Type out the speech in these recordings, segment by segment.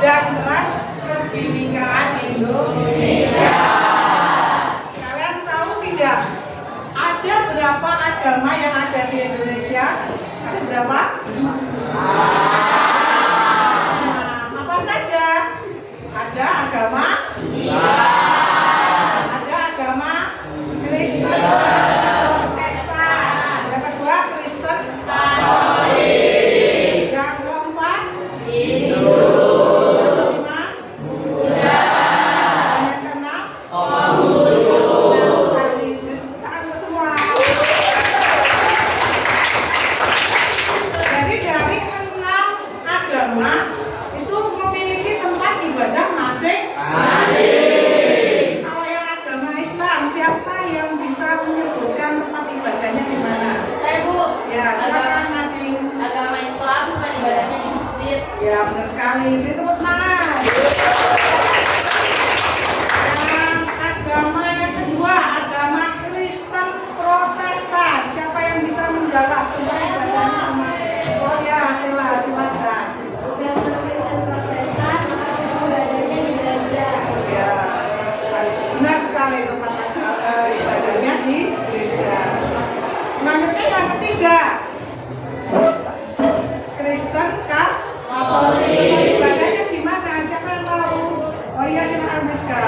dan ras kebinekaan Indonesia. Kalian tahu tidak? Ada berapa agama yang ada di Indonesia? Ada berapa? Apa saja? Ada agama Islam, ada agama Kristen, Protestan, yang kedua Kristen Katolik, yang keempat Hindu, yang kelima Buddha, yang keenam Konghucu. Tangan semua. Jadi dari 6 agama itu memiliki tempat ibadah masing-masing. Kalau yang agama Islam, siapa yang bisa menyebutkan tempat ibadahnya di mana? Saya, Bu. Ya, silakan Nadine. Agama Islam tempat ibadahnya di masjid. Ya, benar sekali. Beri tepuk tangan. Yang agama yang kedua, agama Kristen Protestan. Siapa yang bisa menjawab tempat ibadahnya masing-masing? Oh ya, silakan. Agama Kristen Protestan tempat ibadahnya di gereja. Ya, benar sekali tempat ibadahnya di gereja. Selanjutnya yang ketiga, Kristen Katolik. Tempat ibadahnya di mana? Siapa yang tahu? Oh iya, silakan Miska.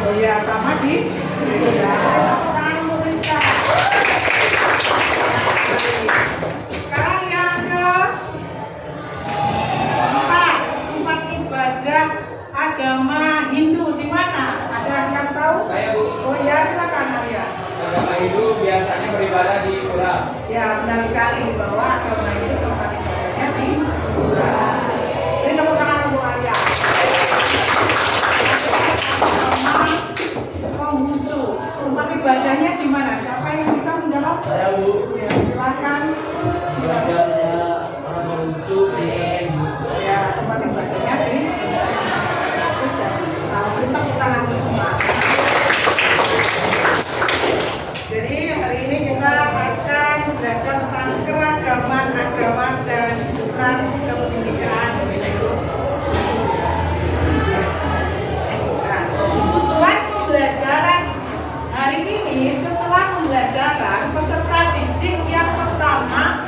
Oh iya, sama di gereja. Tepuk tangan untuk Miska. Sekarang yang keempat, tempat ibadah agama Hindu di mana? Ada yang tahu? Saya, Bu. Oh ya, silakan Arya. Agama Hindu biasanya beribadah di pura. Ya, benar sekali bahwa agama itu tempat ibadahnya di pura. Ini tepuk tangan untuk Arya. Agama Konghucu, tempat ibadahnya di mana? Siapa yang bisa menjawab? Saya, Bu. Ya, silakan. Belajarnya orang Konghucu di Hindu. Ya, tempat ibadahnya di. Nah, beri tepuk tangan untuk semua. Jadi hari ini kita akan belajar tentang keragaman agama dan ras kebinekaan Indonesia. Nah, tujuan pembelajaran hari ini, setelah pembelajaran, peserta didik yang pertama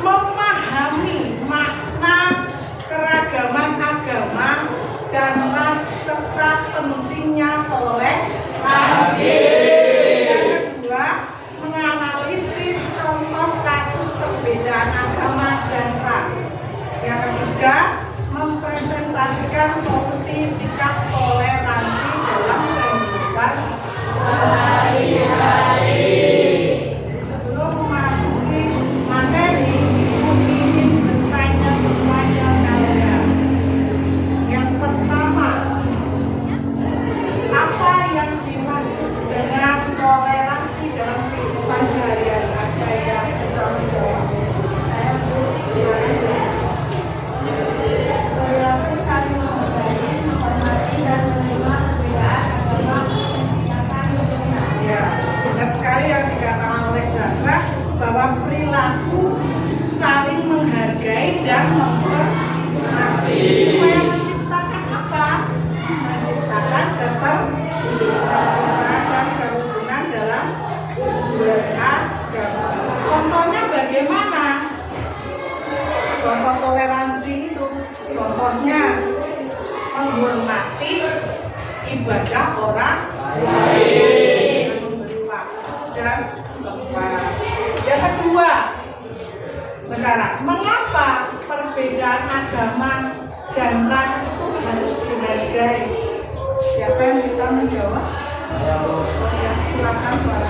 memahami makna keragaman agama dan ras serta pentingnya toleransi. Yang kedua, menganalisis contoh kasus perbedaan agama dan ras. Yang ketiga, mempresentasikan solusi sikap toleransi dalam kehidupan sehari-hari. Jadi sebelum memasuki materi, Ibu ingin bertanya kepada kalian. Yang pertama, apa yang dimaksud dengan toleransi dalam kehidupan sehari-hari? Ada yang bisa menjawab? Saya, Bu. Perilaku saling menghargai, menghormati dan menerima perbedaan agama menciptakan hubungan. Ya, benar sekali yang dikatakan oleh Zahra bahwa perilaku saling menghargai dan menghormati supaya menciptakan apa? Menciptakan keterbukaan dan kerukunan dalam beragama. Contohnya bagaimana? Contoh toleransi itu, contohnya menghormati ibadah orang lain, memberi waktu dan tempat. Yang kedua, sekarang mengapa perbedaan agama dan ras itu harus dihargai? Siapa yang bisa menjawab? Saya, Bu. Ya, silakan Pak.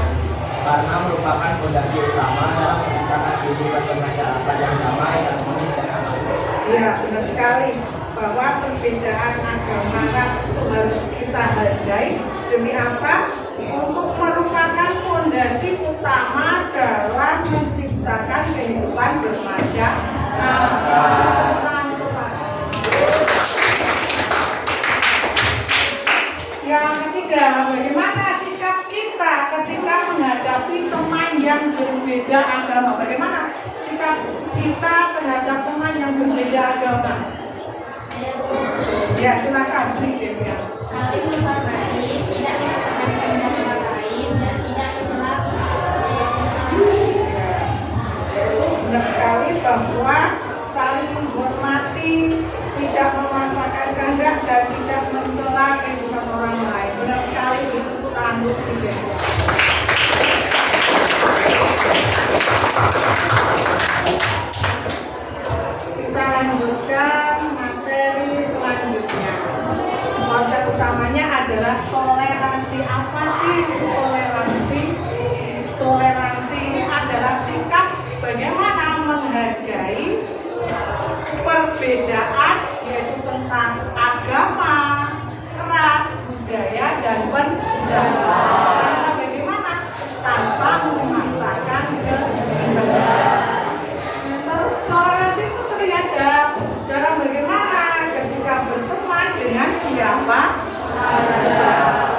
Karena merupakan fondasi utama dalam menciptakan kehidupan bermasyarakat yang damai, harmonis, dan aman. Ya, benar sekali bahwa perbedaan agama ras itu harus kita hargai. Demi apa? Untuk merupakan fondasi utama dalam menciptakan kehidupan bermasyarakat. Yang ketiga, bagaimana sikap kita ketika menghadapi teman yang berbeda agama. Bagaimana sikap kita terhadap teman yang berbeda agama? Ya, silakan sedikit ya. Saling menghormati, tidak memaksakan kehendak orang lain, dan tidak mencela. Benar sekali bahwa saling menghormati, tidak memaksakan kehendak dan tidak mencela kehidupan orang lain. Benar sekali, itu tangguh sedikit. Kita lanjutkan materi selanjutnya. Konsep utamanya adalah toleransi. Apa sih toleransi? Toleransi ini adalah sikap bagaimana menghargai perbedaan, yaitu tentang agama, ras, budaya, dan pendapat. Karena bagaimana? Tanpa memaksakan kehendak. Toleransi itu terlihat dalam bagaimana ketika berteman dengan siapa saja,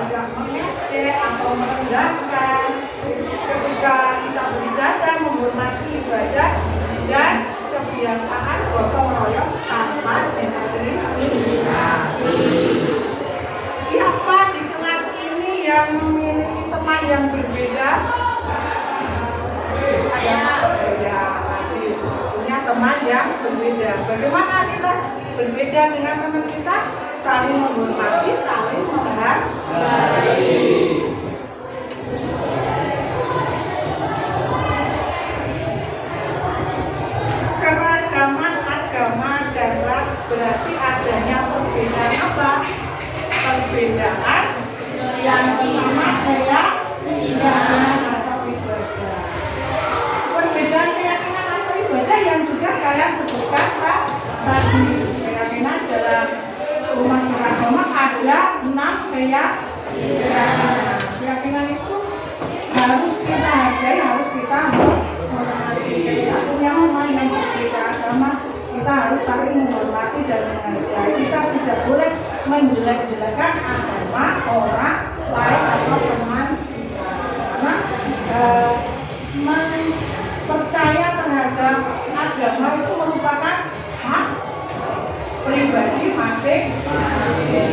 tidak mengejek atau merendahkan, ketika kita beribadah menghormati ibadah dan kebiasaan gotong royong tanpa diskriminasi. Siapa di kelas ini yang memiliki teman yang berbeda? Saya. Ya, tadi punya teman yang berbeda. Bagaimana kita berbeda dengan teman kita? Saling menghormati, saling menghargai. Keragaman agama dan ras berarti adanya perbedaan apa? Perbedaan yang pertama adalah keyakinan atau ibadah. Perbedaan keyakinan atau ibadah yang sudah kalian sebutkan tadi. Keyakinan dalam umat beragama ada 6 keyakinan. Keyakinan itu harus kita hargai, harus kita hormati. Kita punya teman yang berbeda agama, kita harus saling menghormati dan menghargai. Kita tidak boleh menjelek-jelekan agama orang lain atau teman kita. Karena percaya terhadap agama itu merupakan hak pribadi masing-masing.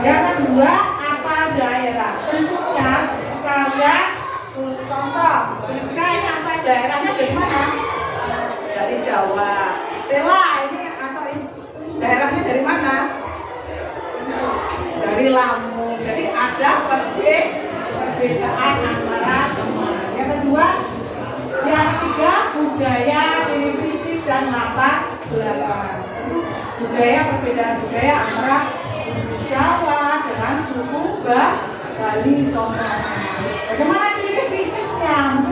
Yang kedua, asal daerah. Tentunya kalian contoh, Rizka ini asal daerahnya dari mana? Dari Jawa. Sela ini asal daerahnya dari mana? Dari Lampung. Jadi ada perbedaan antara teman. Yang kedua, yang ketiga, budaya, ciri fisik dan latar belakang. Budaya, perbedaan budaya antara suku Jawa dengan suku Bali contohnya. Bagaimana ciri fisiknya?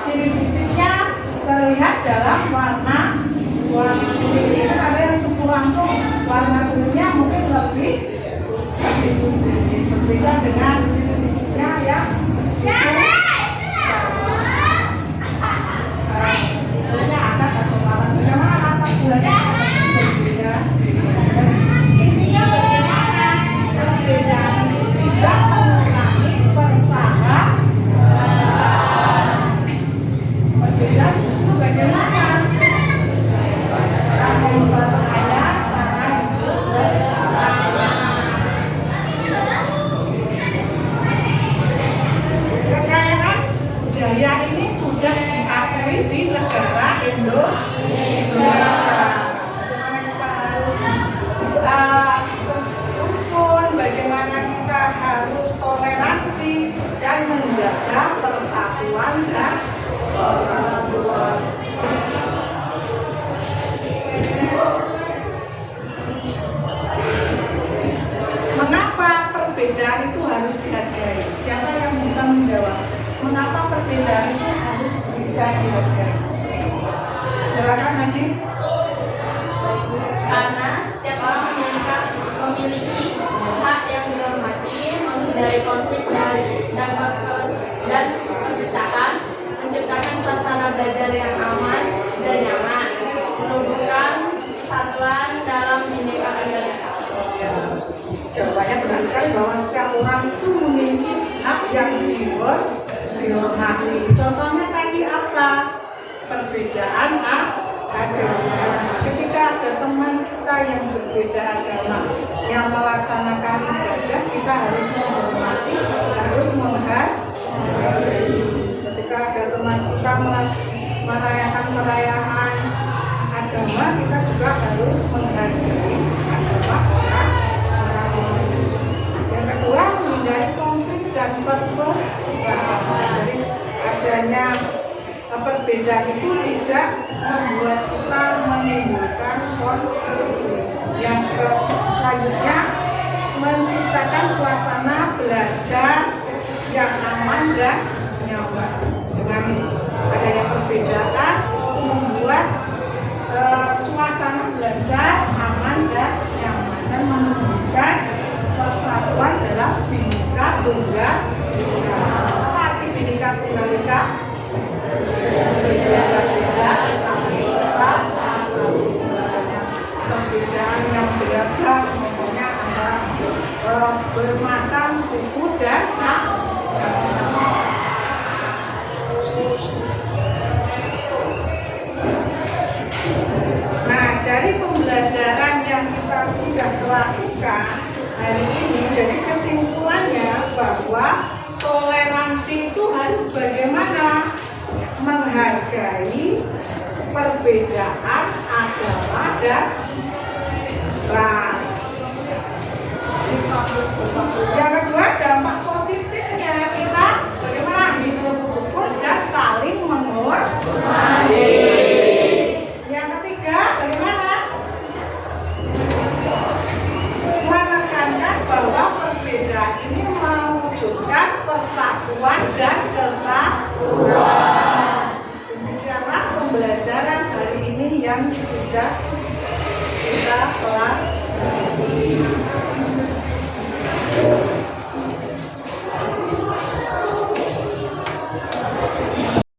Ciri fisiknya terlihat dalam warna kulit. Ada yang suku Lampung warna kulitnya mungkin lebih putih, berbeda dengan ciri fisiknya yang kulitnya agak kecoklatan. Bagaimana latar belakangnya berbeda? Intinya bagaimana perbedaan itu tidak mengurangi persahabatan. Perbedaan itu bagaimana? Cara memperkaya, cara hidup bersama. Kekayaan budaya ini sudah diakui di negara Indonesia. Bagaimana kita harus berkumpul, bagaimana kita harus toleransi dan menjaga persatuan dan persatuan. Mengapa perbedaan itu harus dihargai? Siapa yang bisa menjawab? Mengapa perbedaan itu harus bisa dihargai? Silakan nanti. Karena setiap orang memiliki hak yang dihormati, menghindari konflik dan perpecahan, menciptakan suasana belajar yang aman dan nyaman, menumbuhkan kesatuan dalam Bhinneka Tunggal Ika. Jawabannya benar sekali bahwa setiap orang itu memiliki hak yang dihormati. dihormati. Contohnya tadi apa? Perbedaan agama. Ketika ada teman kita yang berbeda agama yang melaksanakan ibadah, kita harus menghormati, harus menghargai. Ketika ada teman kita merayakan perayaan agama, kita juga harus menghargai agama orang lain. Yang kedua, menghindari konflik dan perpecahan. Jadi adanya perbedaan itu tidak membuat kita menimbulkan konflik. Yang selanjutnya, menciptakan suasana belajar yang aman dan nyaman. Dengan adanya perbedaan membuat suasana belajar aman dan nyaman dan menunjukkan persatuan dalam Bhinneka Tunggal Ika. Apa arti Bhinneka Tunggal Ika? Berbeda-beda tapi tetap satu. Perbedaan yang beragam, pokoknya ada bermacam suku dan agama. Nah, dari pembelajaran yang kita sudah lakukan hari ini, jadi kesimpulannya bahwa toleransi itu harus bagaimana? Menghargai perbedaan agama dan ras. Yang kedua, dampak positifnya kita bagaimana hidup rukun dan saling menghormati. Yang ketiga, bagaimana? Menekankan bahwa perbedaan ini mewujudkan persatuan dan kesatuan. Demikianlah pembelajaran hari ini yang sudah kita pelajari.